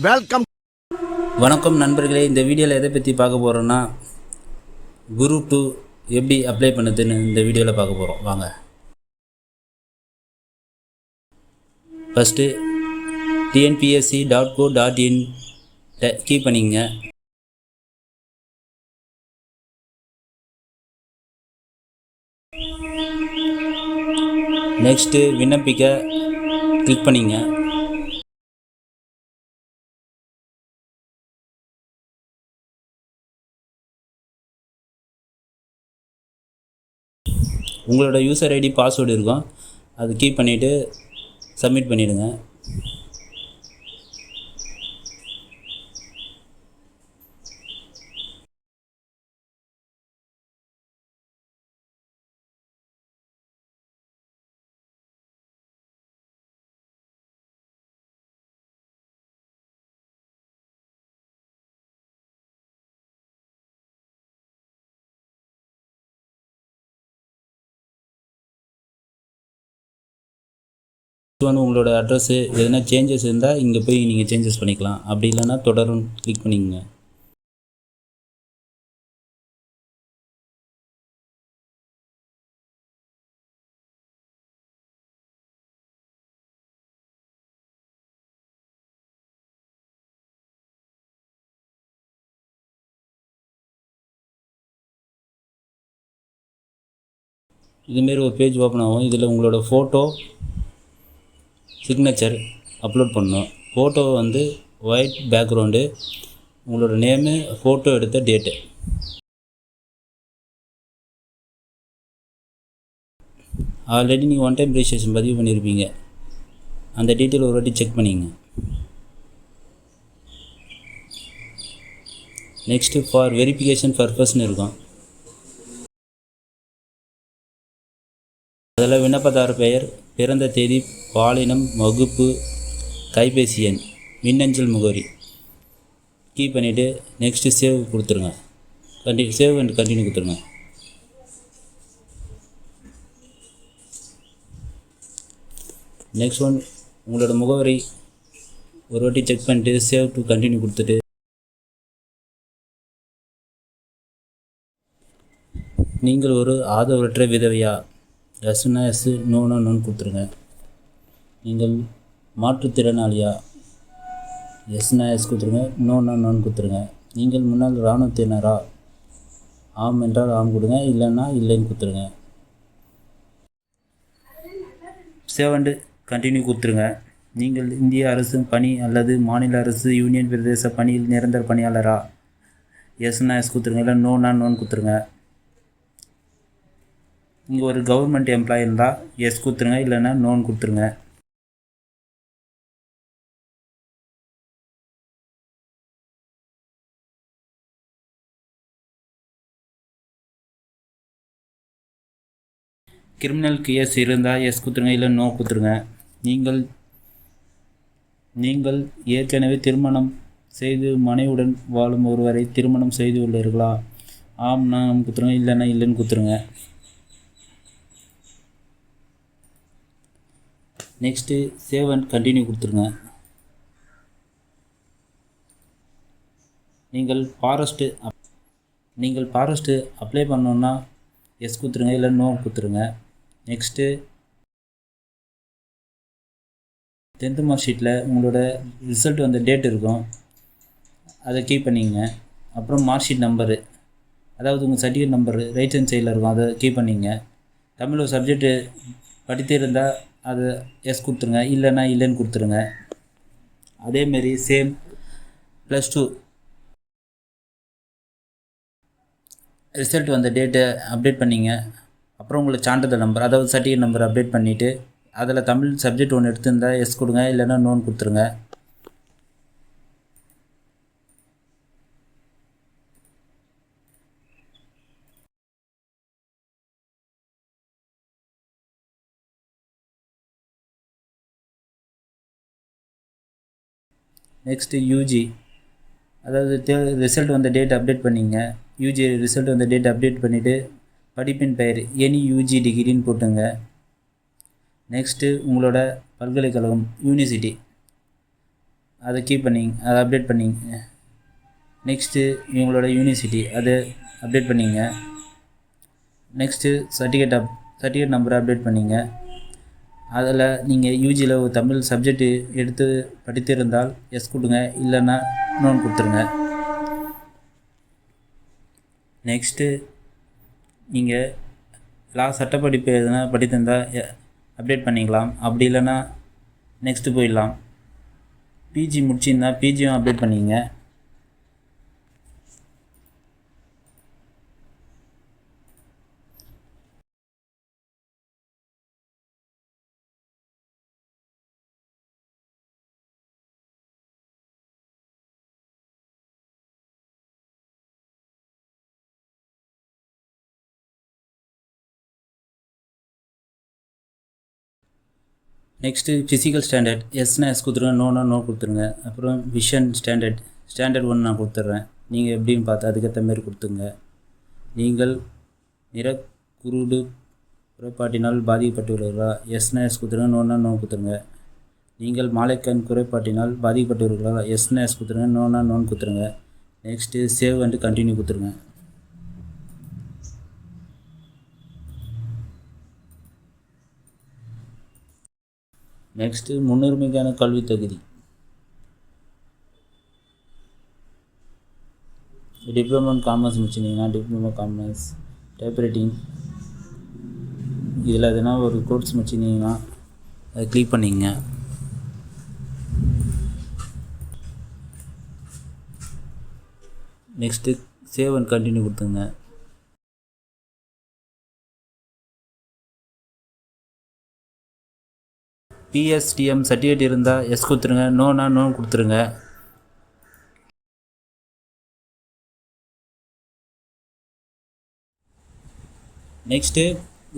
Welcome. வணக்கம் நண்பர்களே, இந்த வீடியோவில் எதை பற்றி பார்க்க போகிறோன்னா குரூப் 2 எப்படி அப்ளை பண்ணுதுன்னு இந்த வீடியோவில் பார்க்க போகிறோம். வாங்க. ஃபஸ்ட்டு tnpsc.co.in கீ பண்ணிங்க. நெக்ஸ்ட்டு விண்ணப்பிக்க கிளிக் பண்ணிங்க. உங்களோட யூசர் ஐடி பாஸ்வேர்டு இருக்கும், அது கீப் பண்ணிவிட்டு சப்மிட் பண்ணிவிடுங்க. உங்களோட அட்ரஸ்ஸு எதனா சேஞ்சஸ் இருந்தால் இங்கே போய் நீங்கள் சேஞ்சஸ் பண்ணிக்கலாம். அப்படி இல்லைன்னா தொடரும் கிளிக் பண்ணிக்கங்க. இதுமாரி ஒரு பேஜ் ஓப்பன் ஆகும். இதில் உங்களோட ஃபோட்டோ, சிக்னேச்சர் அப்லோட் பண்ணணும். ஃபோட்டோ வந்து ஒயிட் பேக்ரவுண்டு, உங்களோட நேமு, ஃபோட்டோ எடுத்த டேட்டு. ஆல்ரெடி நீங்கள் ஒன் டைம் ரெஜிஸ்ட்ரேஷன் பதிவு பண்ணியிருப்பீங்க, அந்த டீட்டெயில் ஒரு வாட்டி செக் பண்ணிங்க. நெக்ஸ்ட்டு ஃபார் வெரிஃபிகேஷன் பர்பஸ்ன்னு இருக்கும். அதில் விண்ணப்பதார பெயர், பிறந்த தேதி, பாலினம், வகுப்பு, கைபேசி எண், மின்னஞ்சல் முகவரி கீ பண்ணிவிட்டு நெக்ஸ்ட்டு சேவ் கொடுத்துருங்க. சேவ் அண்ட் கண்டினியூ கொடுத்துருங்க. நெக்ஸ்ட் ஒன், உங்களோட முகவரி ஒரு வாட்டி செக் பண்ணிட்டு சேவ் டு கண்டினியூ கொடுத்துட்டு நீங்கள் ஒரு ஆதரவற்ற விதவையா, எஸ்னா எஸ், நோனா நோன்னு கொடுத்துருங்க. நீங்கள் மாற்றுத்திறனாளியா, எஸ்னா எஸ் கொடுத்துருங்க, நோனா நோன்னு கொடுத்துருங்க. நீங்கள் முன்னாள் இராணுவத்தினரா, ஆம் என்றால் ஆம் கொடுங்க, இல்லைன்னா இல்லைன்னு கொடுத்துருங்க. சேவ் அண்டு கண்டினியூ கொடுத்துருங்க. நீங்கள் இந்திய அரசு பணி அல்லது மாநில அரசு, யூனியன் பிரதேச பணியில் நிரந்தர பணியாளரா, எஸ்னா எஸ் கொடுத்துருங்க, இல்லை நோனா நோன்னு கொடுத்துருங்க. இங்கே ஒரு கவர்மெண்ட் எம்ப்ளாயி இருந்தால் எஸ் கொடுத்துருங்க, இல்லைன்னா நோன் கொடுத்துருங்க. கிரிமினல் கேஸ் இருந்தால் எஸ் கொடுத்துருங்க, இல்லை நோ கொடுத்துருங்க. நீங்கள் ஏற்கனவே திருமணம் செய்து மனைவுடன் வாழும் ஒருவரை திருமணம் செய்து உள்ளீர்களா, ஆம் நாம் கொடுத்துருங்க, இல்லைன்னா இல்லைன்னு கொடுத்துருங்க. நெக்ஸ்ட்டு சேவ் அண்ட் கண்டினியூ கொடுத்துருங்க. நீங்கள் ஃபாரஸ்ட்டு அப்ளை பண்ணோன்னா எஸ் கொடுத்துருங்க, இல்லை நோ கொடுத்துருங்க. நெக்ஸ்ட்டு 10th மார்க் ஷீட்டில் உங்களோட ரிசல்ட் வந்த டேட் இருக்கும், அதை கீப் பண்ணிங்க. அப்புறம் மார்க் ஷீட் நம்பரு, அதாவது உங்கள் சர்டிஃபிகேட் நம்பரு ரைட் ஹேண்ட் சைடில் இருக்கும், அதை கீப் பண்ணிங்க. தமிழ் ஒரு சப்ஜெக்டு படித்து இருந்தால் அதை எஸ் கொடுத்துருங்க, இல்லைன்னா இல்லைன்னு கொடுத்துருங்க. அதேமாரி சேம் +2 ரிசல்ட் வந்த டேட்டை அப்டேட் பண்ணிங்க. அப்புறம் உங்களுக்கு சான்றிதழ் நம்பர், அதாவது சர்டிஃபிகேட் நம்பர் அப்டேட் பண்ணிவிட்டு அதில் தமிழ் சப்ஜெக்ட் ஒன்று எடுத்துருந்தால் எஸ் கொடுங்க, இல்லைன்னா நோன் கொடுத்துருங்க. நெக்ஸ்ட்டு யூஜி, அதாவது ரிசல்ட் வந்த டேட் அப்டேட் பண்ணிங்க. யூஜி ரிசல்ட் வந்த டேட் அப்டேட் பண்ணிவிட்டு படிப்பின் பெயர் எனி யூஜி டிகிரின்னு போட்டுங்க. நெக்ஸ்ட்டு உங்களோட பல்கலைக்கழகம், யூனிவர்சிட்டி, அதை அதை அப்டேட் பண்ணிங்க. நெக்ஸ்ட்டு இவங்களோட யூனிவர்சிட்டி அதை அப்டேட் பண்ணிங்க. நெக்ஸ்ட்டு சர்டிஃபிகேட் நம்பரை அப்டேட் பண்ணிங்க. அதில் நீங்கள் யூஜியில் ஒரு தமிழ் சப்ஜெக்டு எடுத்து படித்திருந்தால் எஸ் கொடுங்க, இல்லைன்னா நோன் கொடுத்துருங்க. நெக்ஸ்ட்டு நீங்கள் சட்டப்படிப்பு எதுனா படித்திருந்தால் அப்டேட் பண்ணிக்கலாம். அப்படி இல்லைன்னா நெக்ஸ்ட்டு போயிடலாம். பிஜி முடிச்சிருந்தா பிஜியும் அப்டேட் பண்ணிங்க. நெக்ஸ்ட்டு ஃபிசிக்கல் ஸ்டாண்டர்ட் எஸ்னா எஸ் கொடுத்துருங்க, நோனா நோ கொடுத்துருங்க. அப்புறம் விஷன் ஸ்டாண்டர்ட் 1 நான் கொடுத்துட்றேன். நீங்கள் எப்படின்னு பார்த்து அதுக்கேற்ற மாரி கொடுத்துங்க. நீங்கள் குருடு குறைபாட்டினால் பாதிக்கப்பட்டுள்ளீர்களா? எஸ்னா எஸ் கொடுத்துருங்க, நோனா நோ கொடுத்துருங்க. நீங்கள் மாலைக்கண் குறைபாட்டினால் பாதிக்கப்பட்டுள்ளீர்களா? எஸ்னா எஸ் கொடுத்துருங்க, நோனா நோன் கொடுத்துருங்க. நெக்ஸ்ட்டு சேவ் அண்ட் கண்டினியூ கொடுத்துருங்க. நெக்ஸ்ட்டு முன்னுரிமைக்கான கல்வி தகுதி. டிப்ளமோ இன் காமர்ஸ் முடிச்சிருந்தீங்கன்னா டிப்ளமோ காமர்ஸ், டைப்ரைட்டிங் இதில் எதுனா ஒரு கோர்ஸ் முடிச்சிருந்தீங்கன்னா அதை கிளிக் பண்ணிங்க. நெக்ஸ்ட்டு சேவ் அண்ட் கண்டினியூ கொடுத்துங்க. பிஎஸ்டிஎம் சர்டிஃபிகேட் இருந்தால் எஸ் கொடுத்துருங்க, நோனா நோ கொடுத்துருங்க. நெக்ஸ்ட்டு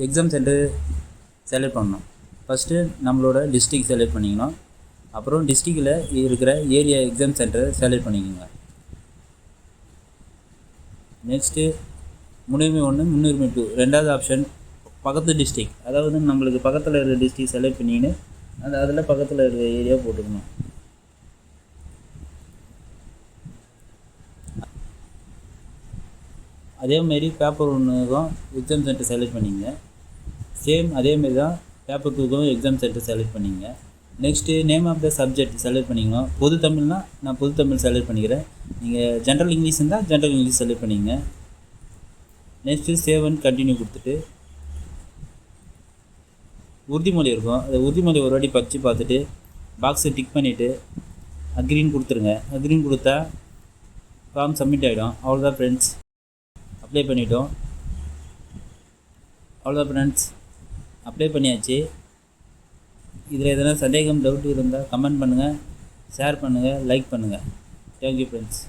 எக்ஸாம் சென்டர் செலக்ட் பண்ணணும். ஃபஸ்ட்டு நம்மளோட டிஸ்ட்ரிக் செலக்ட் பண்ணிக்கணும். அப்புறம் டிஸ்ட்ரிக்டில் இருக்கிற ஏரியா எக்ஸாம் சென்டரை செலக்ட் பண்ணிக்கோங்க. நெக்ஸ்ட்டு முன்னுரிமை 1, முன்னுரிமை 2, ரெண்டாவது ஆப்ஷன் பக்கத்து டிஸ்ட்ரிக், அதாவது நம்மளுக்கு பக்கத்தில் இருக்கிற டிஸ்ட்ரிக் செலக்ட் பண்ணிக்கின்னு அதில் பக்கத்தில் இருக்கிற ஏரியா போட்டுக்கணும். அதேமாரி பேப்பர் 1க்கும் எக்ஸாம் சென்டர் செலக்ட் பண்ணிங்க. சேம் அதேமாரி தான் பேப்பர் 2க்கும் எக்ஸாம் சென்டர் செலக்ட் பண்ணிங்க. Next name of the subject select பண்ணிக்கணும். பொது தமிழ்னால் நான் பொது தமிழ் செலக்ட் பண்ணிக்கிறேன். நீங்கள் ஜென்ரல் இங்கிலீஷ் இருந்தால் ஜென்ரல் இங்கிலீஷ் செலக்ட் பண்ணிங்க. நெக்ஸ்ட்டு சேவ் அண்ட் கண்டினியூ கொடுத்துட்டு உறுதிமொழி இருக்கும், அந்த உறுதிமொழி ஒரு வாட்டி படித்து பார்த்துட்டு பாக்ஸை டிக் பண்ணிவிட்டு அக்ரீன் கொடுத்துருங்க. அக்ரீன் கொடுத்தா ஃபார்ம் சப்மிட் ஆகிடும். அவ்வளோதான் ஃப்ரெண்ட்ஸ், அப்ளை பண்ணிட்டோம். அவ்வளோதான் ஃப்ரெண்ட்ஸ், அப்ளை பண்ணியாச்சு. இதில் எதனா சந்தேகம் டவுட் இருந்தால் கமெண்ட் பண்ணுங்கள், ஷேர் பண்ணுங்கள், லைக் பண்ணுங்கள். Thank you friends.